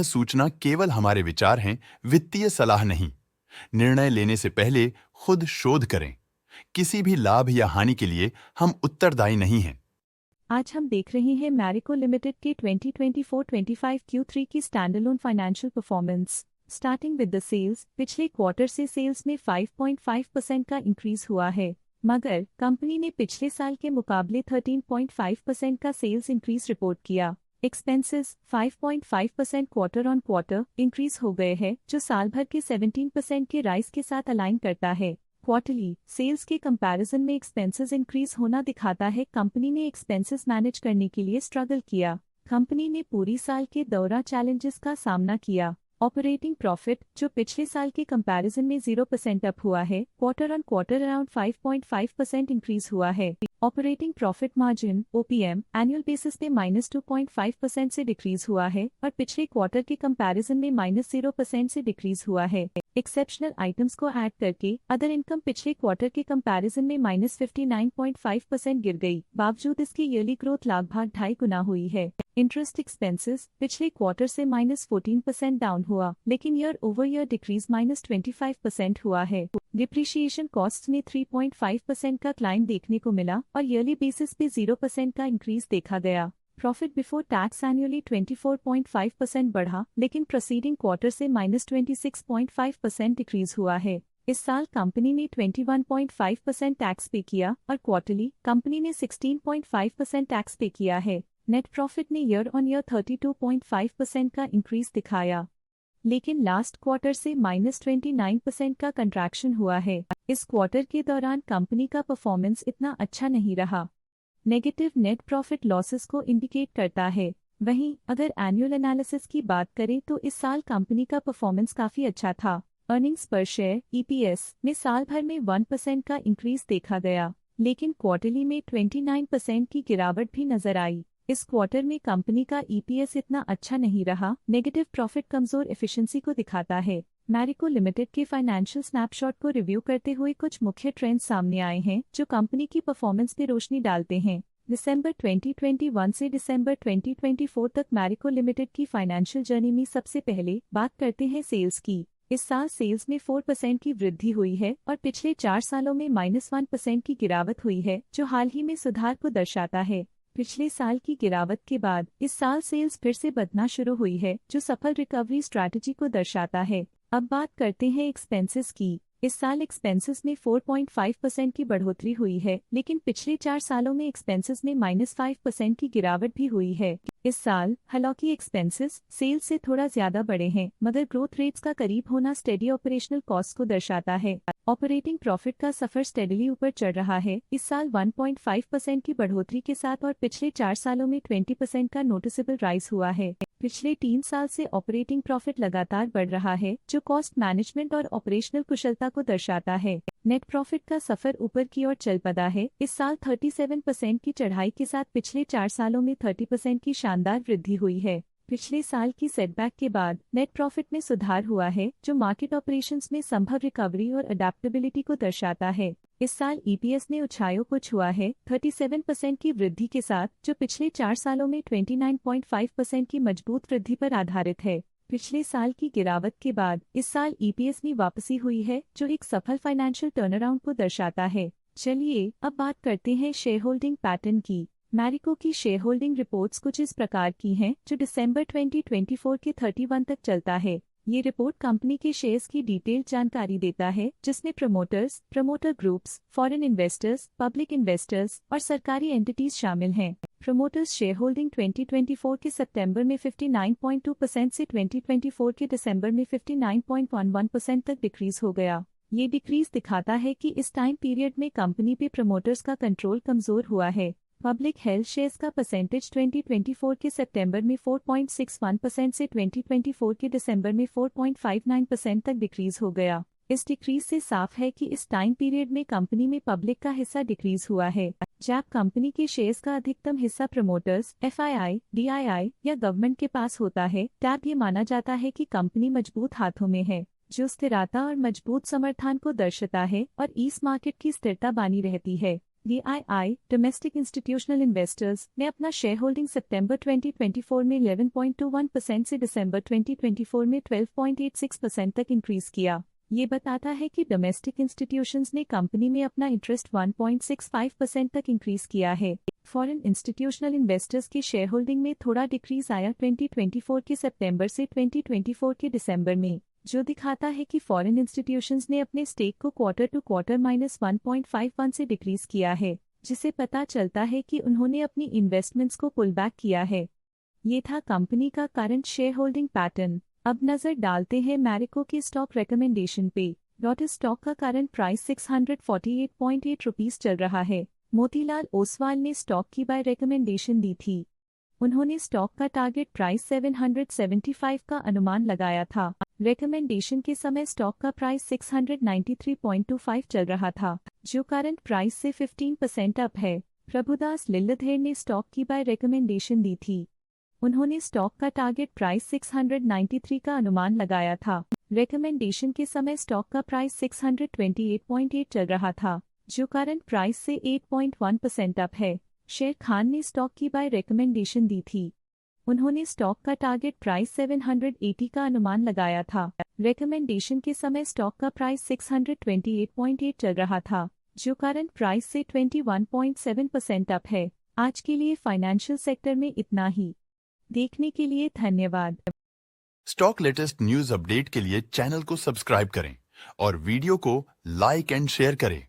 सूचना केवल हमारे विचार हैं, वित्तीय सलाह नहीं। निर्णय लेने से पहले खुद शोध करें। किसी भी लाभ या हानि के लिए हम उत्तरदायी नहीं हैं। आज हम देख रहे हैं मैरिको लिमिटेड के 2024-25 Q3 की standalone financial performance. Starting with the sales, पिछले क्वार्टर से सेल्स में 5.5% का इंक्रीज हुआ है, मगर कंपनी ने पिछले साल के मुकाबले 13.5% का सेल्स इंक्रीज रिपोर्ट किया। Expenses 5.5% quarter on quarter increase हो गए हैं, जो साल भर के 17% के राइज के साथ अलाइन करता है। क्वार्टरली सेल्स के कंपैरिजन में एक्सपेंसेस इंक्रीज होना दिखाता है कंपनी ने एक्सपेंसेस मैनेज करने के लिए स्ट्रगल किया। कंपनी ने पूरी साल के दौरान चैलेंजेस का सामना किया। ऑपरेटिंग प्रॉफिट, जो पिछले साल के कंपैरिजन में 0% अप हुआ है, quarter on quarter around 5.5% increase हुआ है। Operating profit margin OPM annual basis पे -2.5% से डिक्रीज हुआ है और पिछले क्वार्टर के कंपैरिजन में -0% से डिक्रीज हुआ है। एक्सेप्शनल आइटम्स को ऐड करके अदर इनकम पिछले क्वार्टर के कंपैरिजन में -59.5% गिर गई, बावजूद इसकी ईयरली ग्रोथ लगभग 2.5 गुना हुई है। इंटरेस्ट एक्सपेंसेस पिछले क्वार्टर से -14% डाउन हुआ, लेकिन ईयर ओवर ईयर डिक्रीज -25% हुआ है। डिप्रिशिएशन कॉस्ट में 3.5% का क्लाइम देखने को मिला और ईयरली बेसिस पे 0% का इंक्रीज देखा गया। प्रॉफिट बिफोर टैक्स एनुअली 24.5% बढ़ा, लेकिन प्रोसीडिंग क्वार्टर से -26.5% डिक्रीज हुआ है। इस साल कंपनी ने 21.5% टैक्स पे किया और क्वार्टरली कंपनी ने 16.5% टैक्स पे किया है। नेट प्रॉफिट ने ईयर ऑन ईयर 32.5% का इंक्रीज दिखाया, लेकिन लास्ट क्वार्टर से -29% का कंट्रैक्शन हुआ है। इस क्वार्टर के दौरान कंपनी का परफॉर्मेंस इतना अच्छा नहीं रहा। नेगेटिव नेट प्रॉफिट लॉसेस को इंडिकेट करता है। वहीं अगर एनुअल एनालिसिस की बात करें तो इस साल कंपनी का परफॉर्मेंस काफी अच्छा था। अर्निंग्स पर शेयर EPS में साल भर में 1% का इंक्रीज देखा गया, लेकिन क्वार्टरली में 29% की गिरावट भी नजर आई। इस क्वार्टर में कंपनी का EPS इतना अच्छा नहीं रहा। नेगेटिव प्रॉफिट कमजोर एफिशिएंसी को दिखाता है। मैरिको लिमिटेड के फाइनेंशियल स्नैपशॉट को रिव्यू करते हुए कुछ मुख्य ट्रेंड्स सामने आए हैं जो कंपनी की परफॉर्मेंस पे रोशनी डालते हैं। दिसंबर 2021 से दिसंबर 2024 तक मैरिको लिमिटेड की फाइनेंशियल जर्नी में सबसे पहले बात करते हैं सेल्स की। इस साल सेल्स में 4% की वृद्धि हुई है और पिछले 4 सालों में -1% की गिरावट हुई है, जो हाल ही में सुधार को दर्शाता है। पिछले साल की गिरावट के बाद इस साल सेल्स फिर से बढ़ना शुरू हुई है, जो सफल रिकवरी स्ट्रैटेजी को दर्शाता है। अब बात करते हैं एक्सपेंसेस की। इस साल एक्सपेंसेस में 4.5% की बढ़ोतरी हुई है, लेकिन पिछले 4 सालों में एक्सपेंसेस में -5% की गिरावट भी हुई है। इस साल हालांकि एक्सपेंसेस सेल्स से थोड़ा ज्यादा बढ़े हैं, मगर ग्रोथ रेट्स का करीब होना स्टेडी ऑपरेशनल कॉस्ट को दर्शाता है। ऑपरेटिंग प्रॉफिट का सफर स्टेडली ऊपर चढ़ रहा है, इस साल 1.5% की बढ़ोतरी के साथ और पिछले 4 सालों में 20% का नोटिसेबल राइज हुआ है। पिछले 3 साल से ऑपरेटिंग प्रॉफिट लगातार बढ़ रहा है, जो कॉस्ट मैनेजमेंट और ऑपरेशनल कुशलता को दर्शाता है। नेट प्रॉफिट का सफर ऊपर की ओर चल पड़ा है, इस साल 37% की चढ़ाई के साथ पिछले 4 सालों में 30% की शानदार वृद्धि हुई है। पिछले साल की सेटबैक के बाद नेट प्रॉफिट में सुधार हुआ है, जो मार्केट ऑपरेशंस में संभव रिकवरी और अडेप्टेबिलिटी को दर्शाता है। इस साल EPS ने ऊंचाइयों को छुआ है 37% की वृद्धि के साथ, जो पिछले 4 सालों में 29.5% की मजबूत वृद्धि पर आधारित है। पिछले साल की गिरावट के बाद इस साल EPS में वापसी हुई है, जो एक सफल फाइनेंशियल टर्नअराउंड को दर्शाता है। चलिए अब बात करते हैं शेयर होल्डिंग पैटर्न की। मैरिको की शेयर होल्डिंग रिपोर्ट्स कुछ इस प्रकार की हैं, जो दिसंबर 2024 के 31 तक चलता है। ये रिपोर्ट कंपनी के शेयर्स की डिटेल्ड जानकारी देता है, जिसमें promoters, promoter groups, foreign investors, public investors और सरकारी एंटिटीज शामिल हैं। प्रमोटर्स शेयर होल्डिंग 2024 के सितंबर में 59.2% से 2024 के दिसंबर में 59.11% तक डिक्रीज हो गया। ये डिक्रीज दिखाता है कि इस टाइम पीरियड में कंपनी पे प्रमोटर्स का कंट्रोल कमजोर हुआ है। पब्लिक हेल्थ शेयर्स का परसेंटेज 2024 के सितंबर में 4.61% से 2024 के दिसंबर में 4.59% तक डिक्रीज हो गया। इस डिक्रीज से साफ है कि इस टाइम पीरियड में कंपनी में पब्लिक का हिस्सा डिक्रीज हुआ है। जब कंपनी के शेयर्स का अधिकतम हिस्सा प्रमोटर्स, FII, DII या गवर्नमेंट के पास होता है, तब ये माना जाता है कि कंपनी मजबूत हाथों में है, जो स्थिरता और मजबूत समर्थन को दर्शाता है और इस मार्केट की स्थिरता बनी रहती है। DII डोमेस्टिक इंस्टीट्यूशनल इन्वेस्टर्स ने अपना शेयर होल्डिंग सितंबर 2024 में 11.21% से दिसंबर 2024 में 12.86% तक इंक्रीज किया। ये बताता है कि डोमेस्टिक इंस्टीट्यूशंस ने कंपनी में अपना इंटरेस्ट 1.65% तक इंक्रीज किया है। फॉरेन इंस्टीट्यूशनल इन्वेस्टर्स के शेयर होल्डिंग में थोड़ा डिक्रीज आया 2024 के सितंबर से 2024 के दिसंबर में, जो दिखाता है कि फॉरेन इंस्टीट्यूशंस ने अपने स्टेक को क्वार्टर टू क्वार्टर -1.51 से डिक्रीज किया है, जिसे पता चलता है कि उन्होंने अपनी इन्वेस्टमेंट्स को पुल बैक किया है। ये था कंपनी का करंट शेयर होल्डिंग पैटर्न। अब नजर डालते हैं मैरिको के स्टॉक रिकमेंडेशन पे। लॉटस स्टॉक का करंट प्राइस 648.8 रुपीस चल रहा है। मोतीलाल ओसवाल ने स्टॉक की बाय रिकमेंडेशन दी थी। उन्होंने स्टॉक का टारगेट प्राइस 775 का अनुमान लगाया था। रिकमेंडेशन के समय स्टॉक का प्राइस 693.25 चल रहा था, जो करंट प्राइस से 15% अप है। प्रभुदास लिल्लधेर ने स्टॉक की बाय रिकमेंडेशन दी थी। उन्होंने स्टॉक का टारगेट प्राइस 693 का अनुमान लगाया था। रिकमेंडेशन के समय स्टॉक का प्राइस 628.8 चल रहा था, जो करंट प्राइस से 8.1% अप है। शेर खान ने स्टॉक की बाय रिकमेंडेशन दी थी। उन्होंने स्टॉक का टारगेट प्राइस 780 का अनुमान लगाया था। रिकमेंडेशन के समय स्टॉक का प्राइस 628.8 चल रहा था, जो करंट प्राइस से 21.7% अप है। आज के लिए फाइनेंशियल सेक्टर में इतना ही। देखने के लिए धन्यवाद। स्टॉक लेटेस्ट न्यूज अपडेट के लिए चैनल को सब्सक्राइब करें और वीडियो को लाइक एंड शेयर करें।